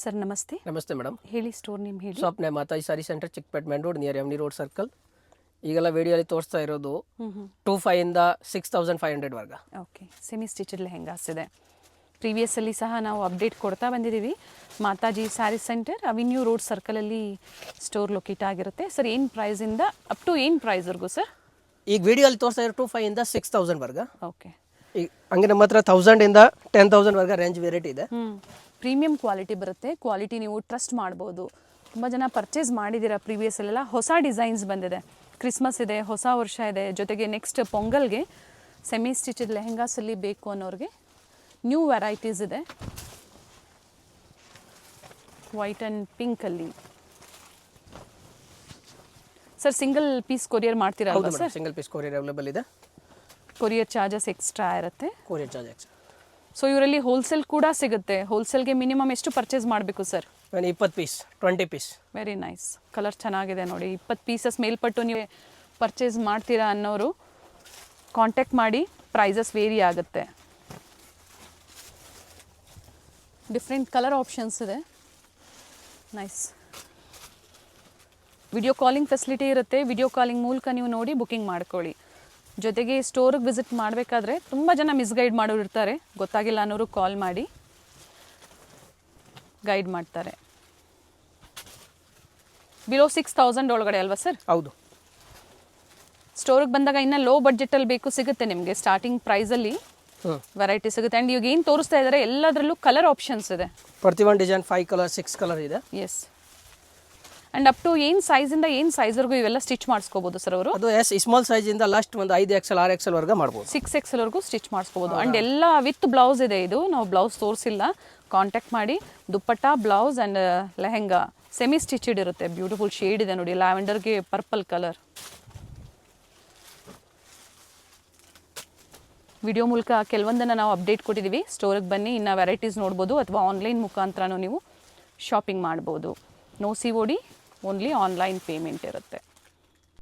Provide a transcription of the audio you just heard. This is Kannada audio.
ಸರ್ ನಮಸ್ತೆ. ನಮಸ್ತೆ ಮೇಡಮ್. ಹೇಳಿ, ಸ್ಟೋರ್ ನೇಮ್ ಹೇಳಿ. Shop name Mataji Sari centre, Chickpet main road, near ಎಮ್ನಿ ರೋಡ್ ಸರ್ಕಲ್. ಈಗೆಲ್ಲ ವಿಡಿಯೋಲಿ ತೋರಿಸ್ತಾ ಇರೋದು 2500 ಇಂದ 6500 ವರ್ಗ. ಓಕೆ, ಸೆಮಿ ಸ್ಟಿಚಡ್ ಲೆಹೆಂಗಾಸ್ ಇದೆ. ಪ್ರೀವಿಯಸ್ಸಲ್ಲಿ ಸಹ ನಾವು ಅಪ್ಡೇಟ್ ಕೊಡ್ತಾ ಬಂದಿದ್ದೀವಿ. Mataji Saree centre, avenue road ಸರ್ಕಲಲ್ಲಿ ಸ್ಟೋರ್ ಲೊಕೇಟ್ ಆಗಿರುತ್ತೆ. ಸರ್ ಏನು ಪ್ರೈಸಿಂದ ಅಪ್ ಟು ಏನು ಪ್ರೈಸ್ವರೆಗೂ ಸರ್? ಈಗ ವಿಡಿಯೋಲಿ ತೋರಿಸ್ತಾ ಇರೋ 2500 ಇಂದ 6000 ವರ್ಗ. ಓಕೆ, ಈಗ ಹಂಗೆ ನಮ್ಮ ಹತ್ರ 1000 ಇಂದ 10000 ವರ್ಗ ರೇಂಜ್ ವೆರೈಟಿ ಇದೆ. ಪ್ರೀಮಿಯಂ ಕ್ವಾಲಿಟಿ ಬರುತ್ತೆ. ಕ್ವಾಲಿಟಿ ನೀವು ಟ್ರಸ್ಟ್ ಮಾಡ್ಬೋದು. ತುಂಬ ಜನ ಪರ್ಚೇಸ್ ಮಾಡಿದ್ದೀರಾ ಪ್ರೀವಿಯಸ್ಸಲ್ಲೆಲ್ಲ. ಹೊಸ ಡಿಸೈನ್ಸ್ ಬಂದಿದೆ. ಕ್ರಿಸ್ಮಸ್ ಇದೆ, ಹೊಸ ವರ್ಷ ಇದೆ, ಜೊತೆಗೆ ನೆಕ್ಸ್ಟ್ ಪೊಂಗಲ್ಗೆ ಸೆಮಿ ಸ್ಟಿಚಡ್ ಲೆಹೆಂಗಾಸಲ್ಲಿ ಬೇಕು ಅನ್ನೋರಿಗೆ ನ್ಯೂ ವೆರೈಟೀಸ್ ಇದೆ. ವೈಟ್ ಆ್ಯಂಡ್ ಪಿಂಕಲ್ಲಿ ಸರ್ ಸಿಂಗಲ್ ಪೀಸ್ ಕೊರಿಯರ್ ಮಾಡ್ತೀರಾ ಅಲ್ವಾ sir? Single piece courier available ಇದೆ. ಕೊರಿಯರ್ ಚಾರ್ಜಸ್ ಎಕ್ಸ್ಟ್ರಾ ಇರುತ್ತೆ. Courier charge extra. ಸೊ ಇವರಲ್ಲಿ ಹೋಲ್ಸೇಲ್ ಕೂಡ ಸಿಗುತ್ತೆ. ಹೋಲ್ಸೇಲ್ಗೆ ಮಿನಿಮಮ್ ಎಷ್ಟು ಪರ್ಚೇಸ್ ಮಾಡಬೇಕು sir? 20 piece, 20 piece. Very nice. Colour ಚೆನ್ನಾಗಿದೆ ನೋಡಿ. 20 ಪೀಸಸ್ ಮೇಲ್ಪಟ್ಟು ನೀವು ಪರ್ಚೇಸ್ ಮಾಡ್ತೀರಾ ಅನ್ನೋರು ಕಾಂಟ್ಯಾಕ್ಟ್ ಮಾಡಿ. ಪ್ರೈಸಸ್ ವೇರಿ ಆಗುತ್ತೆ. ಡಿಫ್ರೆಂಟ್ ಕಲರ್ ಆಪ್ಷನ್ಸ್ ಇದೆ. ನೈಸ್. ವಿಡಿಯೋ ಕಾಲಿಂಗ್ ಫೆಸಿಲಿಟಿ ಇರುತ್ತೆ. ವಿಡಿಯೋ ಕಾಲಿಂಗ್ ಮೂಲಕ ನೀವು ನೋಡಿ ಬುಕ್ಕಿಂಗ್ ಮಾಡ್ಕೊಳ್ಳಿ. ಜೊತೆಗೆ ಸ್ಟೋರಿಗೆ ವಿಸಿಟ್ ಮಾಡಬೇಕಾದ್ರೆ ತುಂಬ ಜನ ಮಿಸ್ಗೈಡ್ ಮಾಡೋರಿರ್ತಾರೆ. ಗೊತ್ತಾಗಿಲ್ಲ ಅನ್ನೋರು ಕಾಲ್ ಮಾಡಿ ಗೈಡ್ ಮಾಡ್ತಾರೆ. ಬಿಲೋ 6000 ಒಳಗಡೆ ಅಲ್ವಾ ಸರ್? ಹೌದು. ಸ್ಟೋರಿಗೆ ಬಂದಾಗ ಇನ್ನು ಲೋ ಬಡ್ಜೆಟಲ್ಲಿ ಬೇಕು ಸಿಗುತ್ತೆ ನಿಮಗೆ. ಸ್ಟಾರ್ಟಿಂಗ್ ಪ್ರೈಸಲ್ಲಿ ವೆರೈಟಿ ಸಿಗುತ್ತೆ. ಆ್ಯಂಡ್ ಇವಾಗ ಏನು ತೋರಿಸ್ತಾ ಇದ್ದಾರೆ ಎಲ್ಲದರಲ್ಲೂ ಕಲರ್ ಆಪ್ಷನ್ಸ್ ಇದೆ. ಪ್ರತಿ ಒಂದು ಡಿಸೈನ್ 5 ಕಲರ್ 6 ಕಲರ್ ಇದೆ. ಎಸ್. ಆ್ಯಂಡ್ ಅಪ್ ಟು ಏನು ಸೈಜಿಂದ ಏನು ಸೈಜ್ವರೆಗೂ ಇವೆಲ್ಲ ಸ್ಟಿಚ್ ಮಾಡಿಸ್ಕೋಬೋದು ಸರ್ ಅವರು? ಅದು ಸ್ಮಾಲ್ ಸೈಜಿಂದ ಲಾಸ್ಟ್ ಒಂದು 5XL 6XL ವರ್ಗ ಮಾಡ್ಬೋದು. 6XLವರೆಗೂ ಸ್ಟಿಚ್ ಮಾಡಿಸ್ಕೋಬೋದು. ಆ್ಯಂಡ್ ಎಲ್ಲ ವಿತ್ ಬ್ಲೌಸ್ ಇದೆ. ಇದು ನಾವು ಬ್ಲೌಸ್ ತೋರಿಸಿಲ್ಲ. ಕಾಂಟ್ಯಾಕ್ಟ್ ಮಾಡಿ. ದುಪ್ಪಟ್ಟ, ಬ್ಲೌಸ್ ಆ್ಯಂಡ್ ಲೆಹೆಂಗಾ ಸೆಮಿ ಸ್ಟಿಚಡ್ ಇರುತ್ತೆ. ಬ್ಯೂಟಿಫುಲ್ ಶೇಡ್ ಇದೆ ನೋಡಿ, ಲ್ಯಾವೆಂಡರ್ಗೆ ಪರ್ಪಲ್ ಕಲರ್. ವಿಡಿಯೋ ಮೂಲಕ ಕೆಲವೊಂದನ್ನು ನಾವು ಅಪ್ಡೇಟ್ ಕೊಟ್ಟಿದ್ದೀವಿ. ಸ್ಟೋರಿಗೆ ಬನ್ನಿ, ಇನ್ನು ವೆರೈಟೀಸ್ ನೋಡ್ಬೋದು, ಅಥವಾ ಆನ್ಲೈನ್ ಮುಖಾಂತರನೂ ನೀವು ಶಾಪಿಂಗ್ ಮಾಡ್ಬೋದು. No COD, only online payment ಇರುತ್ತೆ.